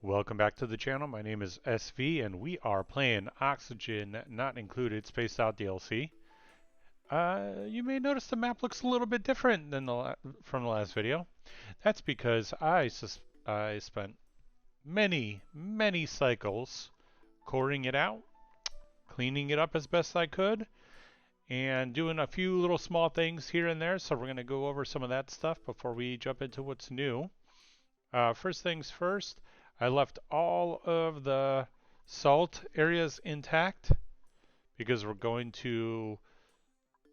Welcome back to the channel. My name is SV and we are playing Oxygen Not Included Spaced Out DLC. You may notice the map looks a little bit different than from the last video. That's because I spent many cycles coring it out, cleaning it up as best I could, and doing a few little small things here and there. So we're going to go over some of that stuff before we jump into what's new. First things first, I left all of the salt areas intact because we're going to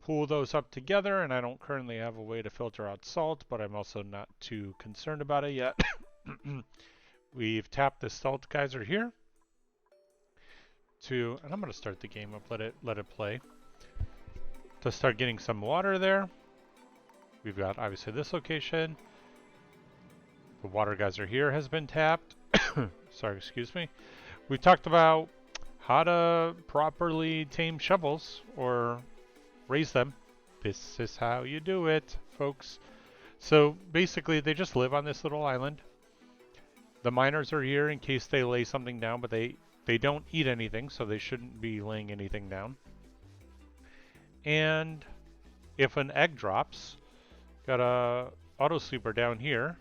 pool those up together, and I don't currently have a way to filter out salt, but I'm also not too concerned about it yet. We've tapped the salt geyser here and I'm going to start the game up, let it play, to start getting some water there. We've got obviously this location. The water geyser here has been tapped. Sorry, excuse me. We talked about how to properly tame shovels or raise them. This is how you do it, folks. So basically, they just live on this little island. The miners are here in case they lay something down, but they don't eat anything, so they shouldn't be laying anything down. And if an egg drops, got a auto sleeper down here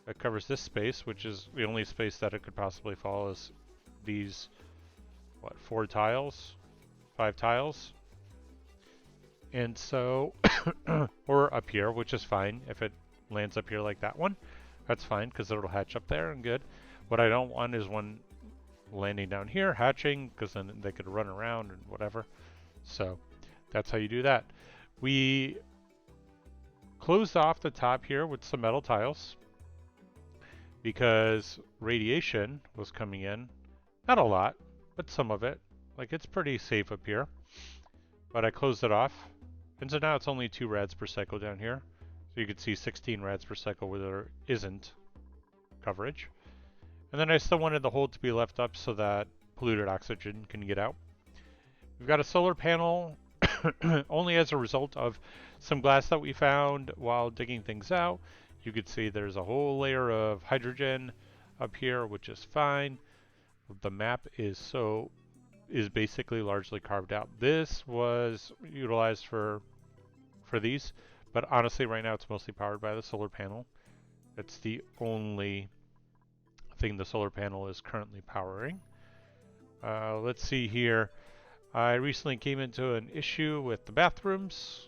that covers this space, which is the only space that it could possibly fall is these, what, 4 tiles? 5 tiles? And so, or up here, which is fine. If it lands up here like that one, that's fine because it'll hatch up there and good. What I don't want is one landing down here, hatching, because then they could run around and whatever. So that's how you do that. We closed off the top here with some metal tiles because radiation was coming in. Not a lot, but some of it. Like, it's pretty safe up here. But I closed it off. And so now it's only 2 rads per cycle down here. So you can see 16 rads per cycle where there isn't coverage. And then I still wanted the hole to be left up so that polluted oxygen can get out. We've got a solar panel only as a result of some glass that we found while digging things out. You could see there's a whole layer of hydrogen up here, which is fine. The map is basically largely carved out. This was utilized for these, but honestly right now it's mostly powered by the solar panel. It's the only thing the solar panel is currently powering. Let's see here. I recently came into an issue with the bathrooms,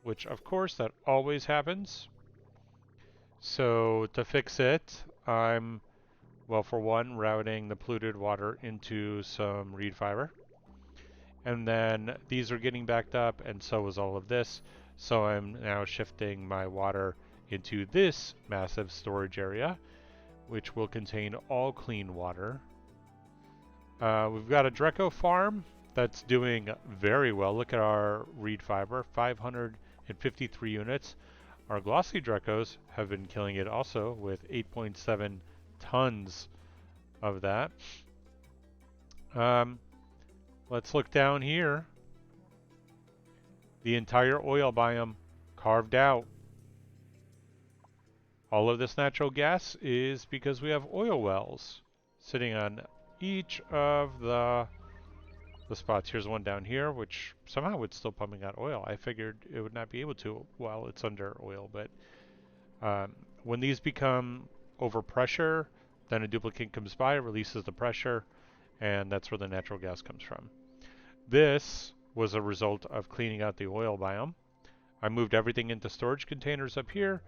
which of course that always happens. So to fix it, I'm, well, for one, routing the polluted water into some reed fiber. And then these are getting backed up, and so is all of this. So I'm now shifting my water into this massive storage area, which will contain all clean water. We've got a Dreco farm that's doing very well. Look at our reed fiber, 553 units. Our glossy Drecos have been killing it also with 8.7 tons of that. Let's look down here. The entire oil biome carved out. All of this natural gas is because we have oil wells sitting on each of the spots. Here's one down here, which somehow it's still pumping out oil. I figured it would not be able to while it's under oil, but when these become over pressure, then a duplicate comes by, releases the pressure, and that's where the natural gas comes from. This was a result of cleaning out the oil biome. I moved everything into storage containers up here,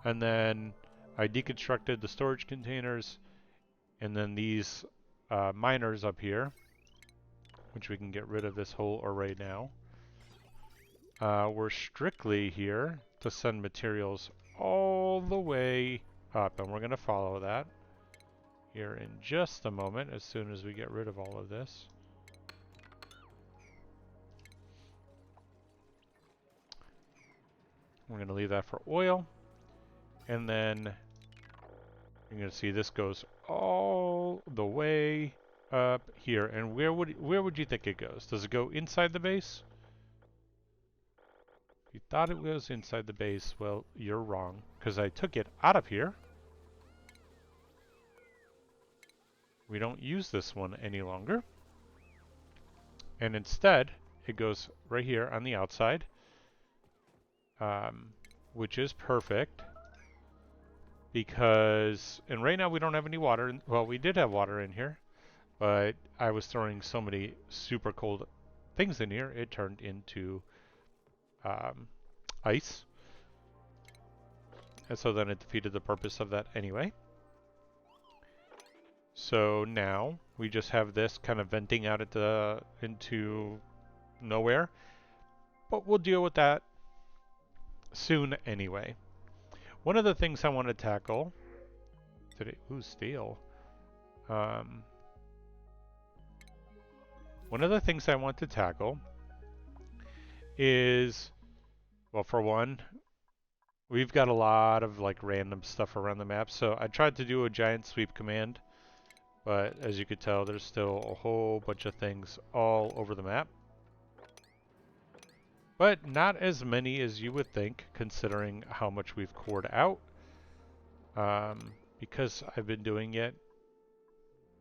and then I deconstructed the storage containers, and then these miners up here, which we can get rid of this whole array now. We're strictly here to send materials all the way up, and we're going to follow that here in just a moment as soon as we get rid of all of this. We're going to leave that for oil, and then you're going to see this goes all the way up here. And where would you think it goes? Does it go inside the base? If you thought it was inside the base, well, you're wrong, because I took it out of here we don't use this one any longer. And instead, it goes right here on the outside, which is perfect because, and right now we don't have any water. Well, we did have water in here, but I was throwing so many super cold things in here, it turned into ice. And so then it defeated the purpose of that anyway. So now we just have this kind of venting out into nowhere. But we'll deal with that soon anyway. One of the things I want to tackle today, steel. One of the things I want to tackle is, well, for one, we've got a lot of like random stuff around the map. So I tried to do a giant sweep command, but as you could tell, there's still a whole bunch of things all over the map. But not as many as you would think, considering how much we've cored out. Because I've been doing it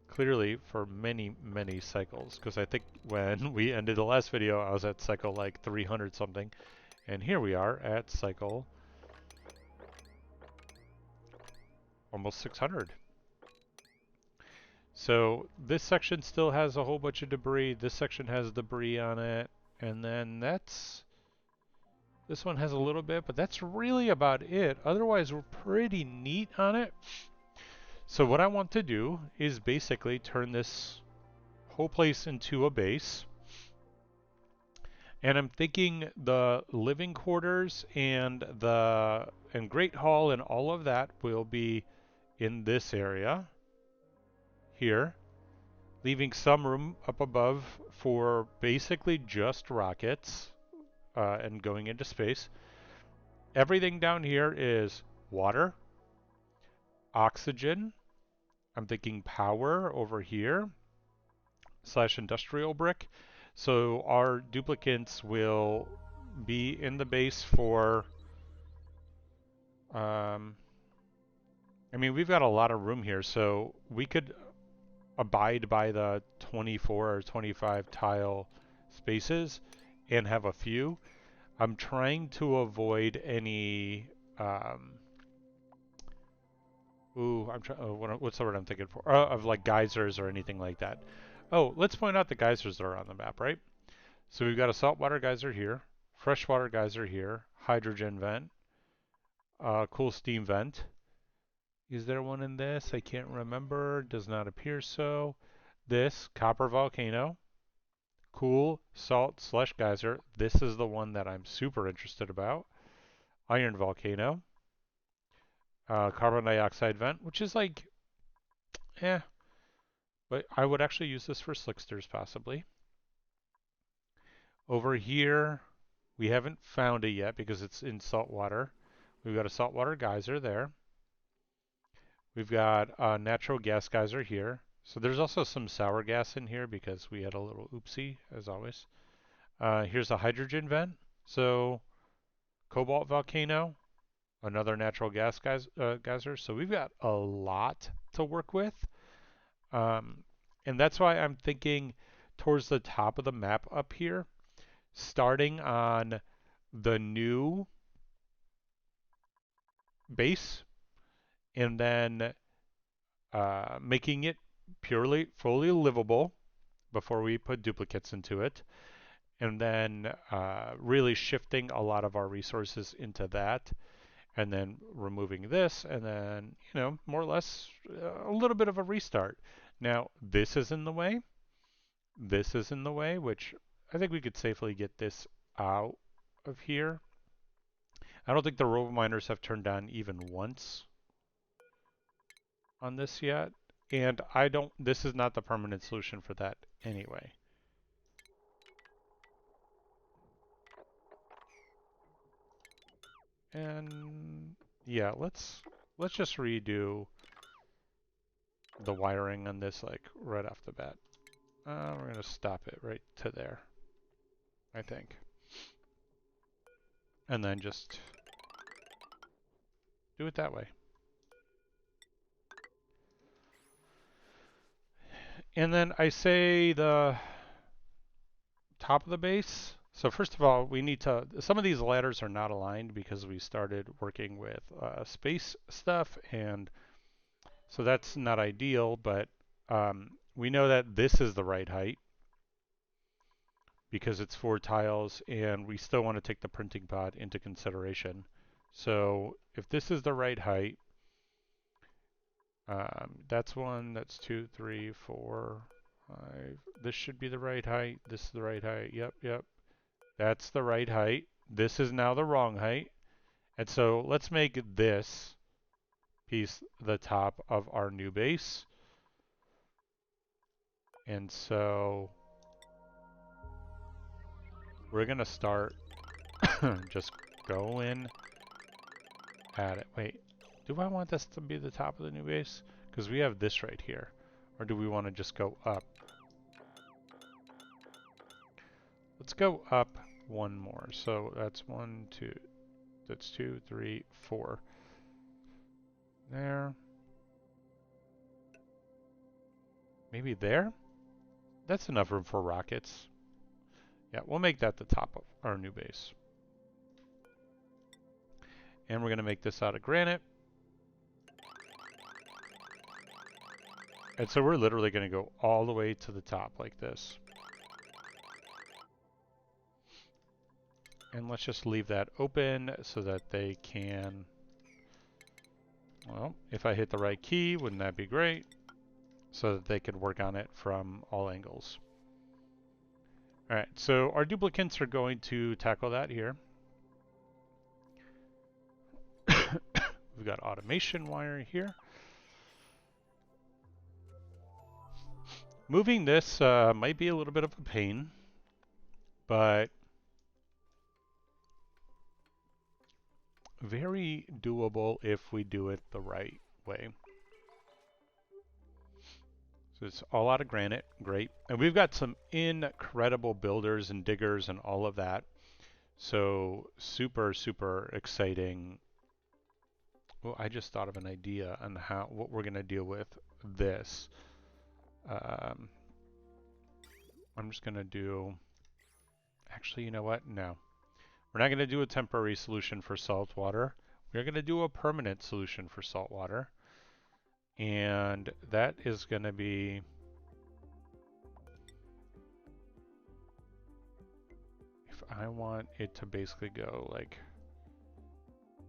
clearly for many, many cycles. Because I think when we ended the last video, I was at cycle like 300 something. And here we are at cycle almost 600. So this section still has a whole bunch of debris. This section has debris on it. And then this one has a little bit, but that's really about it. Otherwise, we're pretty neat on it. So what I want to do is basically turn this whole place into a base. And I'm thinking the living quarters and Great Hall and all of that will be in this area here, leaving some room up above for basically just rockets and going into space. Everything down here is water, oxygen. I'm thinking power over here, / industrial brick. So our duplicates will be in the base for, I mean, we've got a lot of room here, so we could abide by the 24 or 25 tile spaces and have a few. I'm trying to avoid any, what's the word I'm thinking for? Of like geysers or anything like that. Oh, let's point out the geysers that are on the map, right? So we've got a saltwater geyser here, freshwater geyser here, hydrogen vent, cool steam vent. Is there one in this? I can't remember. Does not appear so. This, copper volcano, cool salt / geyser. This is the one that I'm super interested about. Iron volcano, carbon dioxide vent, which is like, but I would actually use this for slicksters possibly. Over here, we haven't found it yet because it's in salt water. We've got a saltwater geyser there. We've got a natural gas geyser here. So there's also some sour gas in here because we had a little oopsie, as always. Here's a hydrogen vent. So cobalt volcano, another natural gas geyser. So we've got a lot to work with. And that's why I'm thinking towards the top of the map up here, starting on the new base and then making it fully livable before we put duplicates into it, and then really shifting a lot of our resources into that, and then removing this, and then, you know, more or less a little bit of a restart. Now, this is in the way. This is in the way, which I think we could safely get this out of here. I don't think the robo miners have turned on even once on this yet. And this is not the permanent solution for that anyway. And yeah, let's just redo the wiring on this like right off the bat. We're gonna stop it right to there, I think. And then just do it that way. And then I say the top of the base. So first of all, we need to, some of these ladders are not aligned because we started working with space stuff, and so that's not ideal, but we know that this is the right height because it's 4 tiles, and we still want to take the printing pod into consideration. So if this is the right height, that's 1, that's 2, 3, 4, 5. This should be the right height. This is the right height. Yep, yep. That's the right height. This is now the wrong height. And so let's make this piece the top of our new base. And so we're going to start just going at it. Wait, do I want this to be the top of the new base? Because we have this right here. Or do we want to just go up? Let's go up one more. So that's 1, 2, that's 2, 3, 4. There. Maybe there? That's enough room for rockets. Yeah, we'll make that the top of our new base. And we're going to make this out of granite. And so we're literally going to go all the way to the top like this. And let's just leave that open so that they can, well, if I hit the right key, wouldn't that be great? So that they could work on it from all angles. All right, so our duplicates are going to tackle that here. We've got automation wire here. Moving this might be a little bit of a pain, but very doable if we do it the right way. So it's all out of granite, great. And we've got some incredible builders and diggers and all of that. So super, super exciting. Well, I just thought of an idea on what we're going to deal with this. I'm just going to do, actually, you know what? No. We're not going to do a temporary solution for salt water. We're going to do a permanent solution for salt water. And that is going to be, if I want it to basically go like,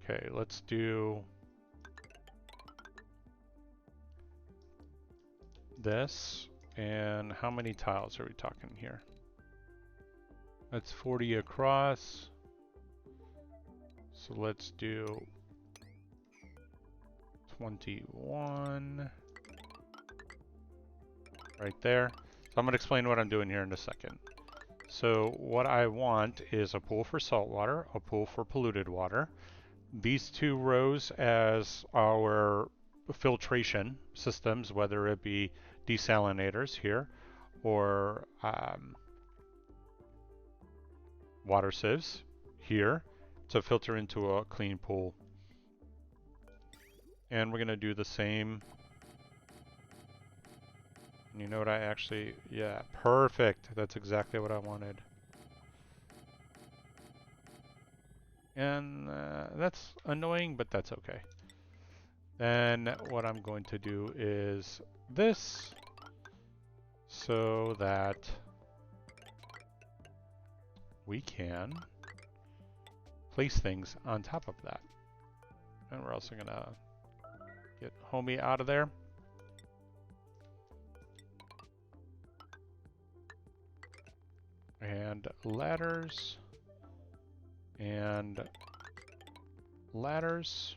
okay, let's do this. And how many tiles are we talking here? That's 40 across. So let's do 21 right there. So I'm going to explain what I'm doing here in a second. So what I want is a pool for salt water, a pool for polluted water. These 2 rows as our filtration systems, whether it be desalinators here or water sieves here to filter into a clean pool. And we're going to do the same. You know what I actually, yeah, perfect. That's exactly what I wanted. And that's annoying, but that's okay. Then what I'm going to do is this, so that we can place things on top of that. And we're also gonna get homie out of there. And ladders. And ladders.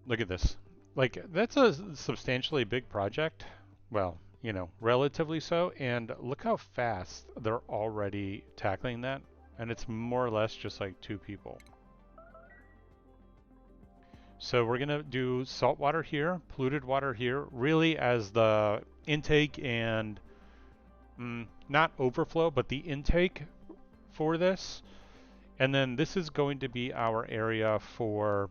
Look at this. Like, that's a substantially big project. Well, you know, relatively so. And look how fast they're already tackling that. And it's more or less just like 2 people. So we're going to do salt water here, polluted water here, really as the intake and not overflow, but the intake for this. And then this is going to be our area for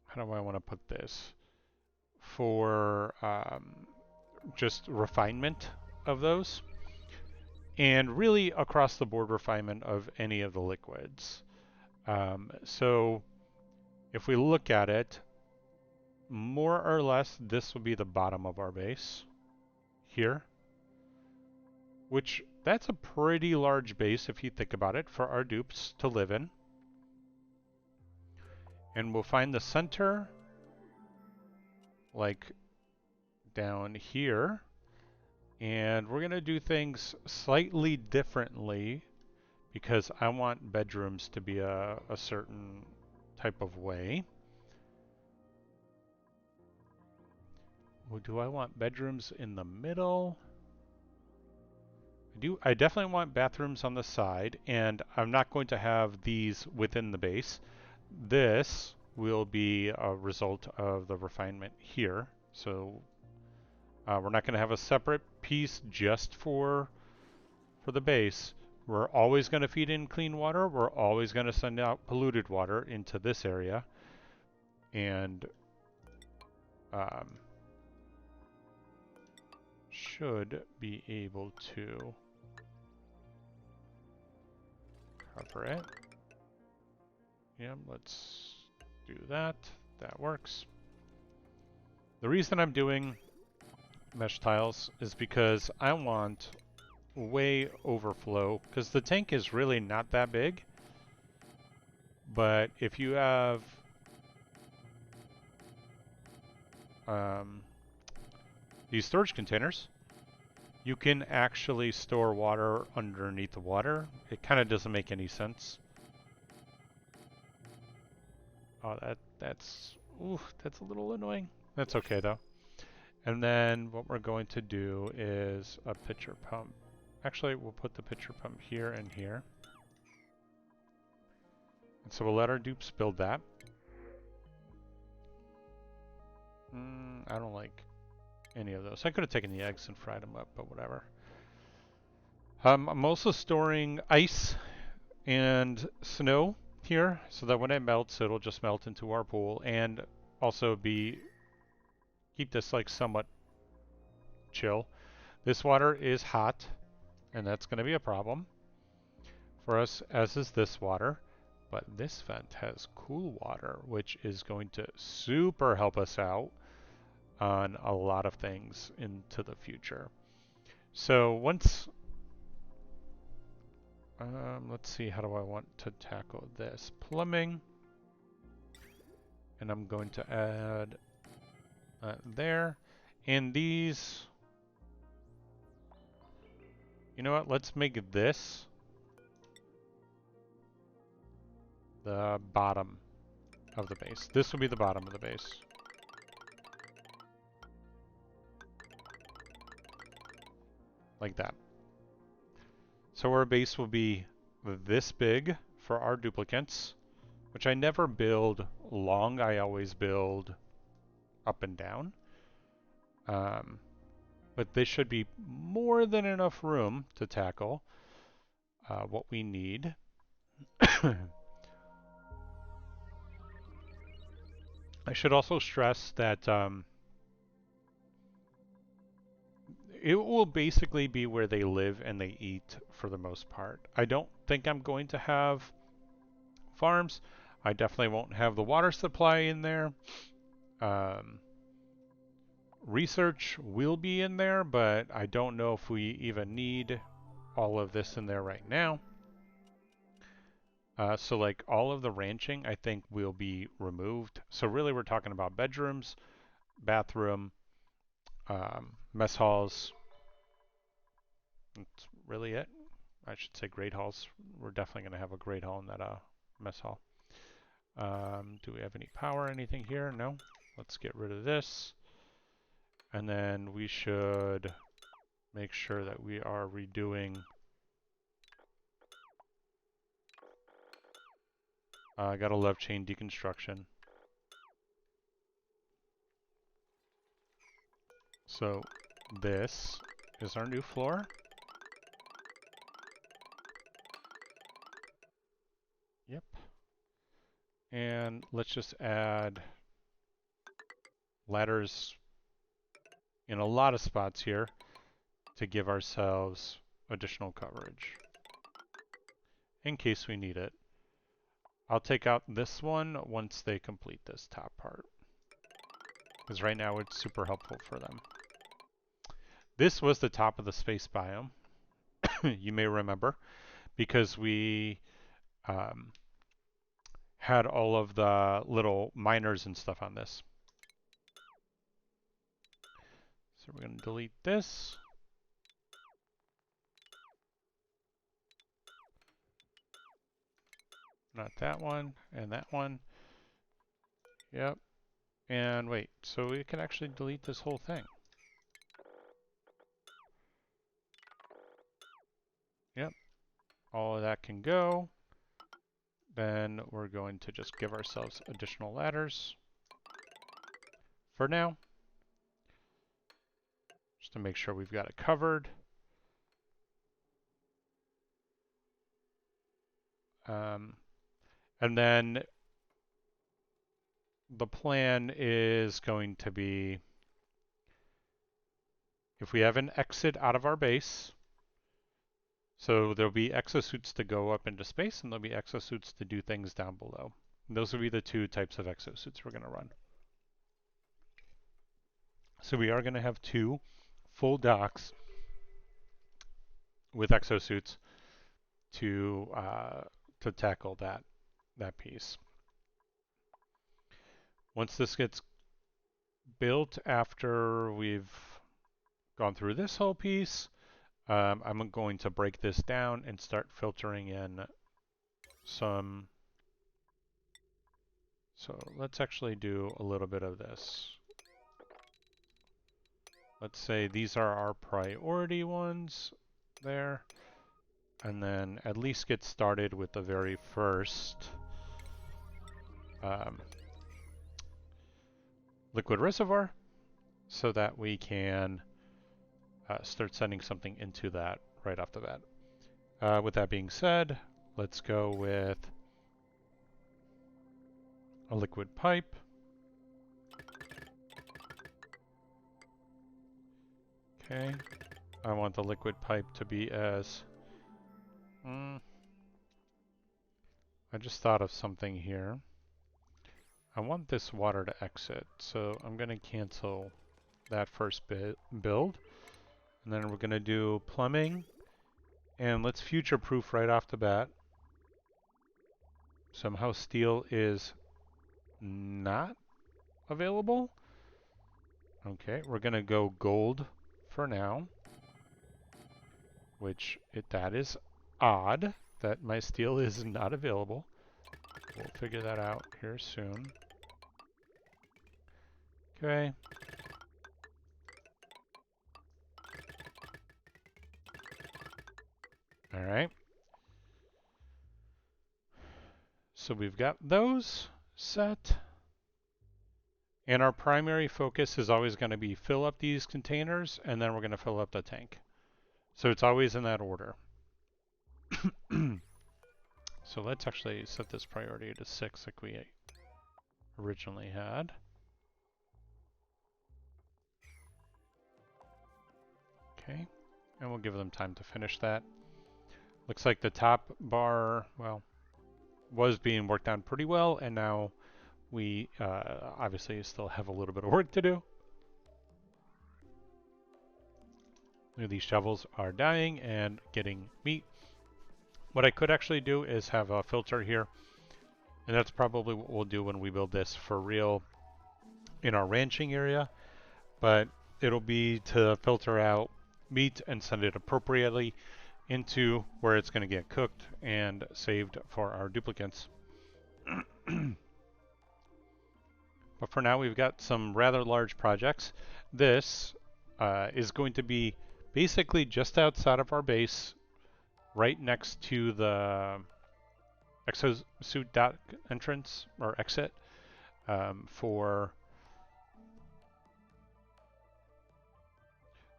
how do I want to put this? For just refinement of those, and really across the board refinement of any of the liquids. So if we look at it, more or less this will be the bottom of our base here, which that's a pretty large base if you think about it for our dupes to live in. And we'll find the center like down here, and we're going to do things slightly differently because I want bedrooms to be a certain type of way. Well, do I want bedrooms in the middle? I definitely want bathrooms on the side, and I'm not going to have these within the base. This will be a result of the refinement here. So we're not going to have a separate piece just for the base. We're always going to feed in clean water. We're always going to send out polluted water into this area. And should be able to cover it. Yeah, let's do that. That works. The reason I'm doing mesh tiles is because I want way overflow, because the tank is really not that big. But if you have these storage containers, you can actually store water underneath the water. It kind of doesn't make any sense. Oh, that's a little annoying. That's okay though. And then what we're going to do is a pitcher pump. Actually, we'll put the pitcher pump here and here. And so we'll let our dupes build that. I don't like any of those. I could have taken the eggs and fried them up, but whatever. I'm also storing ice and snow here, so that when it melts, it'll just melt into our pool, and also keep this like somewhat chill. This water is hot, and that's going to be a problem for us, as is this water. But this vent has cool water, which is going to super help us out on a lot of things into the future. So once, let's see, how do I want to tackle this? Plumbing, and I'm going to add there. And these, you know what, let's make this the bottom of the base. This will be the bottom of the base. Like that. So our base will be this big for our duplicates, which I never build long. I always build up and down. But this should be more than enough room to tackle what we need. I should also stress that it will basically be where they live and they eat for the most part. I don't think I'm going to have farms. I definitely won't have the water supply in there. Research will be in there, but I don't know if we even need all of this in there right now. So like all of the ranching, I think, will be removed. So really we're talking about bedrooms, bathroom, mess halls. That's really it. I should say great halls. We're definitely going to have a great hall in that mess hall. Do we have any power or anything here? No. Let's get rid of this. And then we should make sure that we are redoing. I gotta love chain deconstruction. So this is our new floor. Yep. And let's just add ladders in a lot of spots here to give ourselves additional coverage in case we need it. I'll take out this one once they complete this top part, because right now it's super helpful for them. This was the top of the space biome, you may remember, because we had all of the little miners and stuff on this. So we're going to delete this. Not that one, and that one. Yep. And wait, so we can actually delete this whole thing. Yep. All of that can go. Then we're going to just give ourselves additional ladders for now, just to make sure we've got it covered. And then the plan is going to be, if we have an exit out of our base, so there'll be exosuits to go up into space, and there'll be exosuits to do things down below. And those will be the two types of exosuits we're going to run. So we are going to have 2 full docks with exosuits to tackle that piece. Once this gets built, after we've gone through this whole piece, I'm going to break this down and start filtering in some. So let's actually do a little bit of this. Let's say these are our priority ones there, and then at least get started with the very first liquid reservoir, so that we can start sending something into that right off the bat. With that being said, let's go with a liquid pipe. Okay, I want the liquid pipe to be as... I just thought of something here. I want this water to exit, so I'm going to cancel that first build. And then we're going to do plumbing. And let's future-proof right off the bat. Somehow steel is not available. Okay, we're going to go gold for now. That is odd that my steel is not available. We'll figure that out here soon. Okay. All right. So we've got those set. And our primary focus is always going to be fill up these containers, and then we're going to fill up the tank. So it's always in that order. So let's actually set this priority to 6 like we originally had. Okay, and we'll give them time to finish that. Looks like the top bar, well, was being worked on pretty well, and now we obviously still have a little bit of work to do. These shovels are dying and getting meat. What I could actually do is have a filter here, and that's probably what we'll do when we build this for real in our ranching area, but it'll be to filter out meat and send it appropriately into where it's going to get cooked and saved for our duplicates. But for now, we've got some rather large projects. This is going to be basically just outside of our base, right next to the exosuit dock entrance or exit for...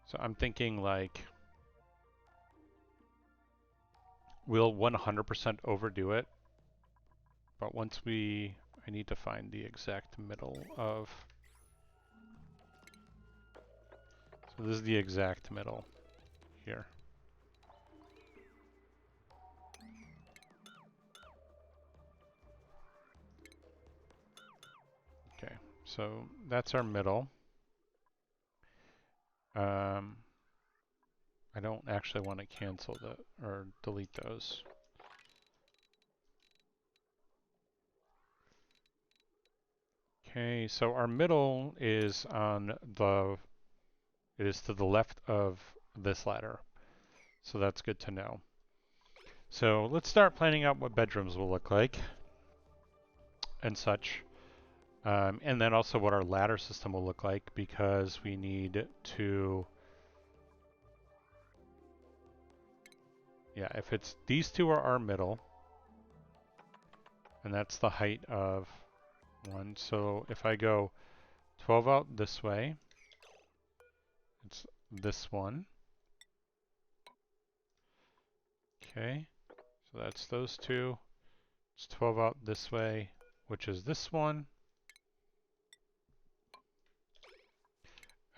So I'm thinking like we'll 100% overdo it, but once I need to find the exact middle of So this is the exact middle here. Okay, so that's our middle. I don't actually want to cancel or delete those. Okay, so our middle is it is to the left of this ladder. So that's good to know. So let's start planning out what bedrooms will look like and such. And then also what our ladder system will look like, because we need to, yeah, if it's these two are our middle, and that's the height of one. So if I go 12 out this way, it's this one. Okay, so that's those two. It's 12 out this way, which is this one.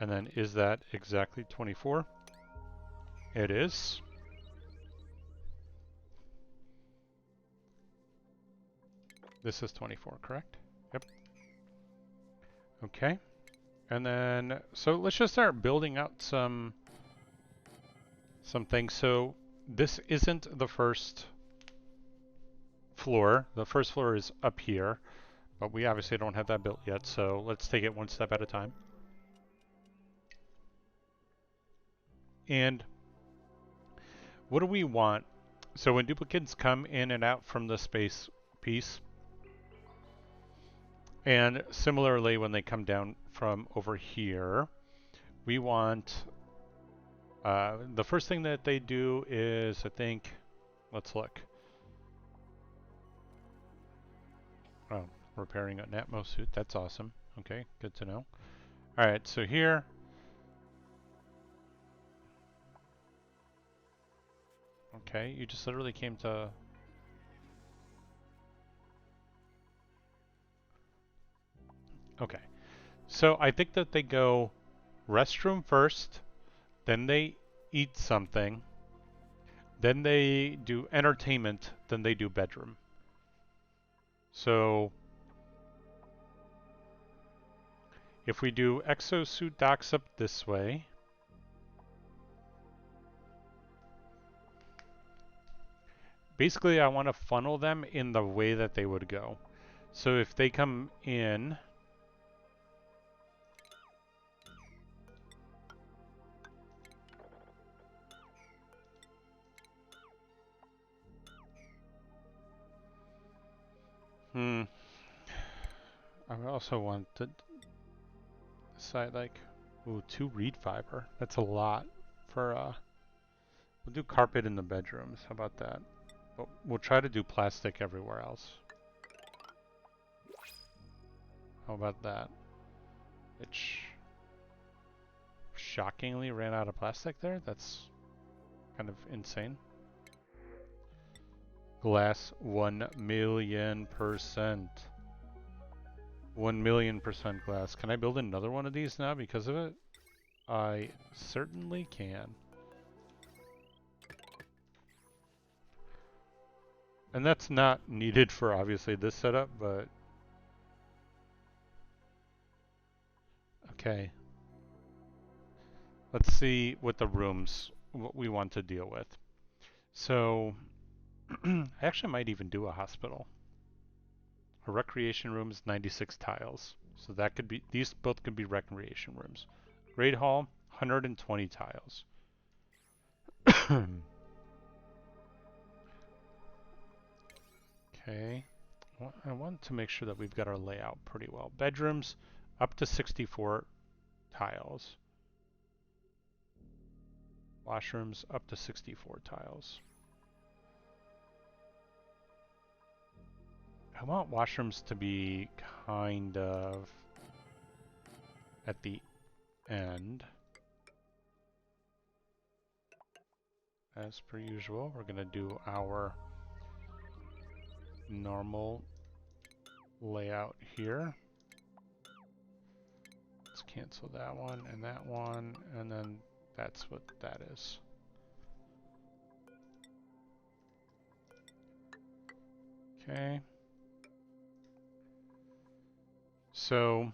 And then is that exactly 24? It is. This is 24, correct? Yep. Okay. And then, so let's just start building out some things. So this isn't the first floor. The first floor is up here, but we obviously don't have that built yet. So let's take it one step at a time. And what do we want? So when duplicates come in and out from the space piece, and similarly when they come down from over here, we want, the first thing that they do is, I think, let's look. Oh, repairing an Atmos suit, that's awesome. Okay, good to know. Alright, so here, okay, you just literally came to... Okay, so I think that they go restroom first, then they eat something, then they do entertainment, then they do bedroom. So if we do exosuit docks up this way, basically I want to funnel them in the way that they would go. So if they come in, I would also want to decide like, ooh, 2 reed fiber. That's a lot for, we'll do carpet in the bedrooms. How about that? But we'll try to do plastic everywhere else. How about that? Which shockingly ran out of plastic there. That's kind of insane. Glass 1,000,000%. 1,000,000% glass. Can I build another one of these now because of it? I certainly can. And that's not needed for obviously this setup, but okay. Let's see what what we want to deal with. So I actually might even do a hospital. A recreation room is 96 tiles. So that could be, these both could be recreation rooms. Great Hall, 120 tiles. Okay. Well, I want to make sure that we've got our layout pretty well. Bedrooms, up to 64 tiles. Washrooms, up to 64 tiles. I want washrooms to be kind of at the end. As per usual, we're going to do our normal layout here. Let's cancel that one, and then that's what that is. Okay. So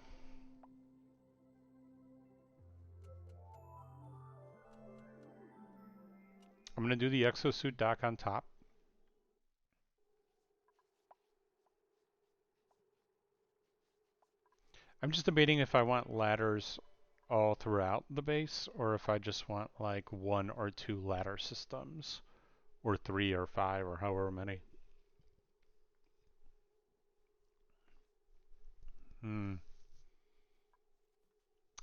I'm going to do the exosuit dock on top. I'm just debating if I want ladders all throughout the base or if I just want like 1 or 2 ladder systems or 3 or 5 or however many.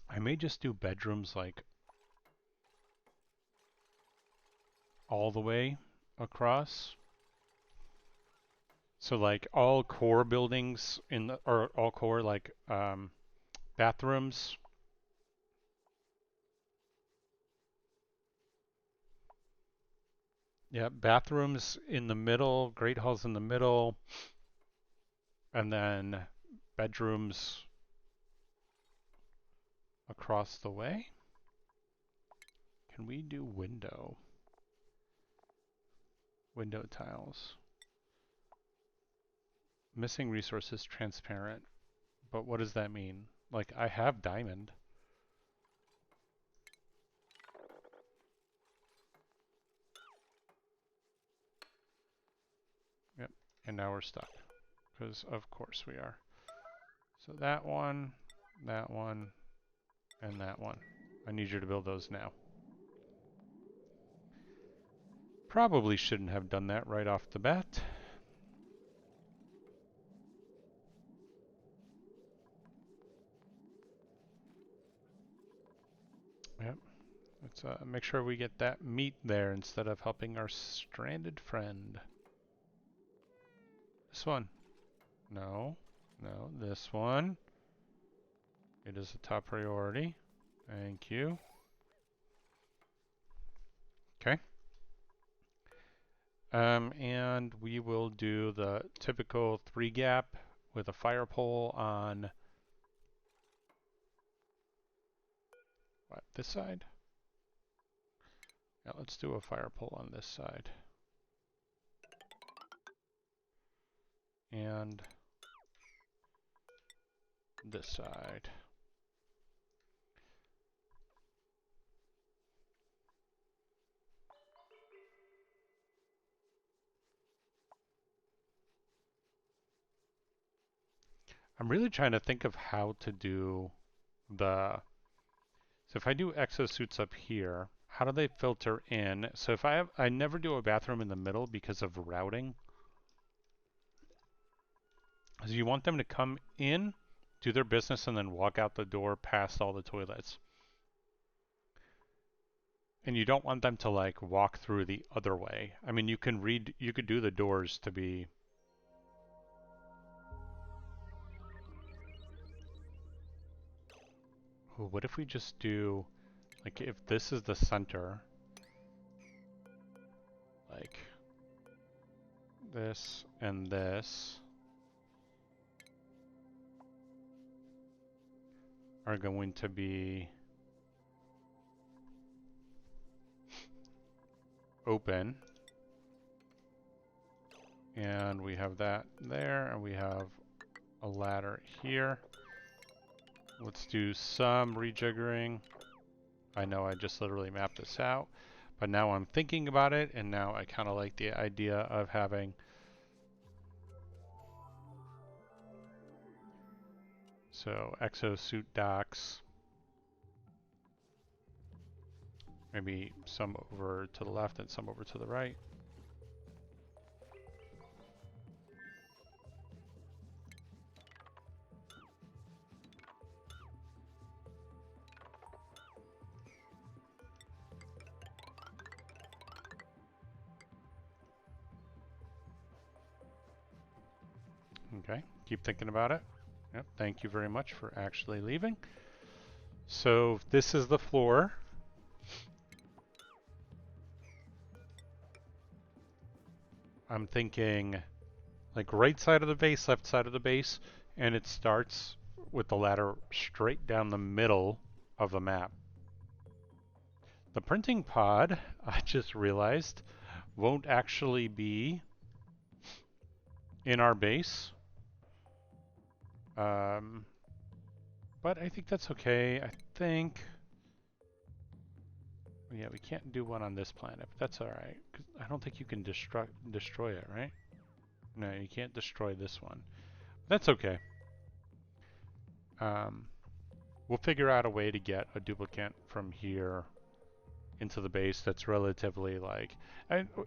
I may just do bedrooms like all the way across. So like all core buildings in the, or all core like bathrooms. Yeah, bathrooms in the middle, great halls in the middle, and then bedrooms across the way. Can we do window tiles? Missing resources transparent. But what does that mean? Like I have diamond. Yep, and now we're stuck. Because of course we are. So that one, and that one. I need you to build those now. Probably shouldn't have done that right off the bat. Yep. Let's make sure we get that meat there instead of helping our stranded friend. This one. No. No, this one. It is a top priority. Thank you. Okay. And we will do the typical 3 gap with a fire pole on what, this side? Yeah, let's do a fire pole on this side. And this side. I'm really trying to think of how to do the... So if I do exosuits up here, how do they filter in? So if I never do a bathroom in the middle because of routing. So you want them to come in, do their business, and then walk out the door past all the toilets. And you don't want them to like walk through the other way. I mean, you could do the doors to be... Ooh, what if we just do, like if this is the center, like this and this are going to be open. And we have that there, and we have a ladder here. Let's do some rejiggering. I know I just literally mapped this out, but now I'm thinking about it, and now I kind of like the idea of having so exosuit docks. Maybe some over to the left and some over to the right. Okay, keep thinking about it. Yep, thank you very much for actually leaving. So this is the floor. I'm thinking like right side of the base, left side of the base, and it starts with the ladder straight down the middle of the map. The printing pod, I just realized, won't actually be in our base. But I think that's okay. I think... Yeah, we can't do one on this planet, but that's alright. I don't think you can destroy it, right? No, you can't destroy this one. That's okay. We'll figure out a way to get a duplicate from here into the base that's relatively like...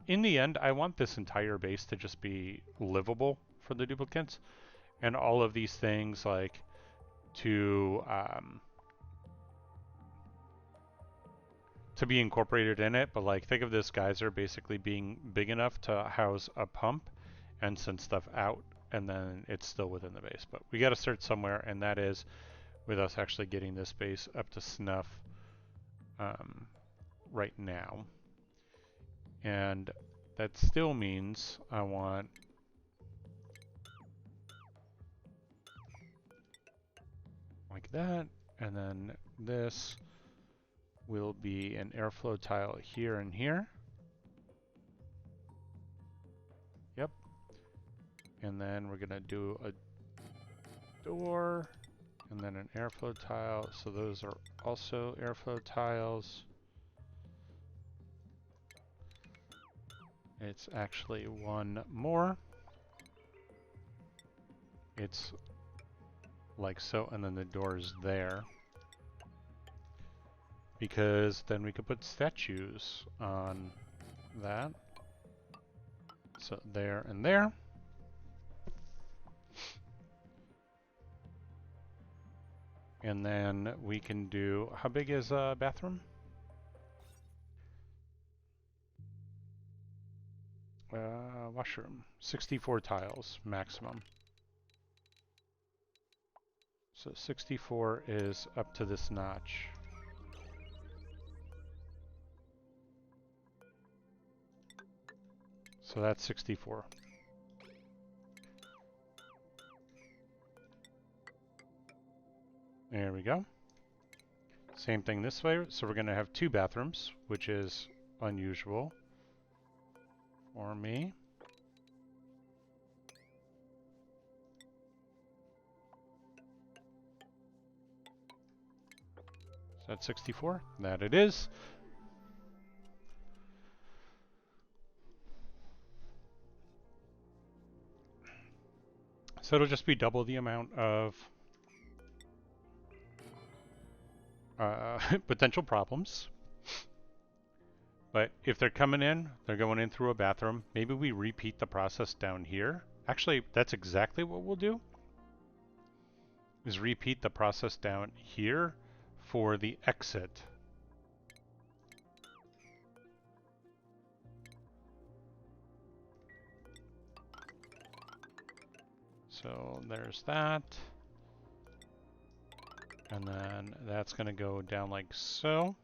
in the end, I want this entire base to just be livable for the duplicates. And all of these things, like, to be incorporated in it. But, like, think of this geyser basically being big enough to house a pump and send stuff out, and then it's still within the base. But we got to start somewhere, and that is with us actually getting this base up to snuff right now. And that still means I want like that, and then this will be an airflow tile here and here. Yep. And then we're gonna do a door and then an airflow tile. So those are also airflow tiles. It's actually one more. It's like so, and then the door is there. Because then we could put statues on that. So there and there. And then we can do, how big is a bathroom? Washroom, 64 tiles maximum. So 64 is up to this notch. So that's 64. There we go. Same thing this way. So we're going to have 2 bathrooms, which is unusual for me. So that's 64. That it is. So it'll just be double the amount of potential problems. But if they're coming in, they're going in through a bathroom. Maybe we repeat the process down here. Actually, that's exactly what we'll do. Is repeat the process down here for the exit. So there's that. And then that's going to go down like so.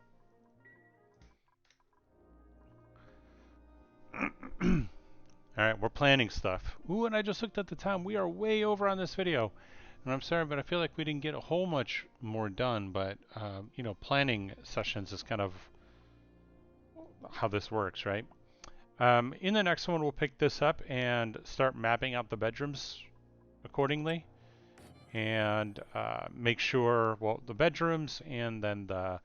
Alright, we're planning stuff. Ooh, and I just looked at the time. We are way over on this video. And I'm sorry, but I feel like we didn't get a whole much more done. But, you know, planning sessions is kind of how this works, right? In the next one, we'll pick this up and start mapping out the bedrooms accordingly. And make sure, well, the bedrooms and then the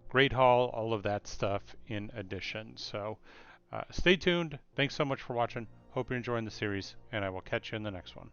Great Hall, all of that stuff in addition. So stay tuned. Thanks so much for watching. Hope you're enjoying the series, and I will catch you in the next one.